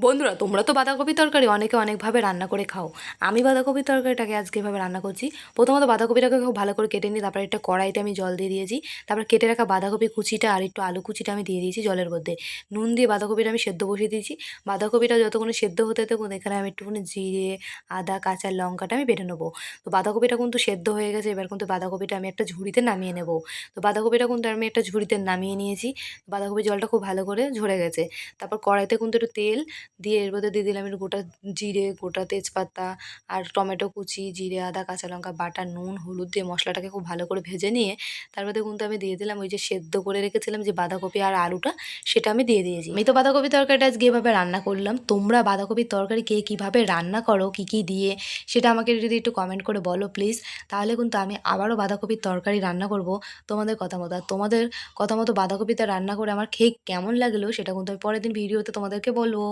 বন্ধুরা, তোমরা তো বাঁধাকপি তরকারি অনেকে অনেকভাবে রান্না করে খাও। আমি বাঁধাকপির তরকারিটাকে আজকে এভাবে রান্না করছি। প্রথমত বাঁধাকপিটাকে খুব ভালো করে কেটে নিই, তারপর একটা কড়াইতে আমি জল দিয়ে দিয়েছি। তারপর কেটে রাখা বাঁধাকপি কুচিটা আর একটু আলু কুচিটা আমি দিয়ে দিয়েছি জলের মধ্যে। নুন দিয়ে বাঁধাকপিটা আমি সেদ্ধ বসিয়ে দিয়েছি। বাঁধাকপিটা যতক্ষণ সেদ্ধ হতে থাকুন, এখানে আমি একটুখানি জিরে, আদা, কাঁচা লঙ্কাটা আমি বেটে নেবো। তো বাঁধাকপিটা কিন্তু সেদ্ধ হয়ে গেছে, এবার কিন্তু বাঁধাকপিটা আমি একটা ঝুড়িতে নামিয়ে নেবো। তো বাঁধাকপিটা কিন্তু আমি একটা ঝুড়িতে নামিয়ে নিয়েছি। বাঁধাকপির জলটা খুব ভালো করে ঝরে গেছে। তারপর কড়াইতে কিন্তু একটু তেল দিয়ে এর মধ্যে দিয়ে দিলাম একটু গোটা জিরে, গোটা তেজপাতা আর টমেটো কুচি, জিরে, আদা, কাঁচা লঙ্কা বাটা, নুন, হলুদ দিয়ে মশলাটাকে খুব ভালো করে ভেজে নিয়ে তার মধ্যে কিন্তু আমি দিয়ে দিলাম ওই যে সেদ্ধ করে রেখেছিলাম যে বাঁধাকপি আর আলুটা, সেটা আমি দিয়ে দিয়েছি। আমি তো বাঁধাকপি তরকারিটা আজকে এভাবে রান্না করলাম। তোমরা বাঁধাকপির তরকারি কে কীভাবে রান্না করো, কী কী দিয়ে, সেটা আমাকে যদি একটু কমেন্ট করে বলো প্লিজ। তাহলে কিন্তু আমি আবারও বাঁধাকপির তরকারি রান্না করব তোমাদের কথা মতো। আর তোমাদের কথা মতো বাঁধাকপিতে রান্না করে আমার খেয়ে কেমন লাগলো সেটা কিন্তু আমি পরের দিন ভিডিওতে তোমাদেরকে বলবো।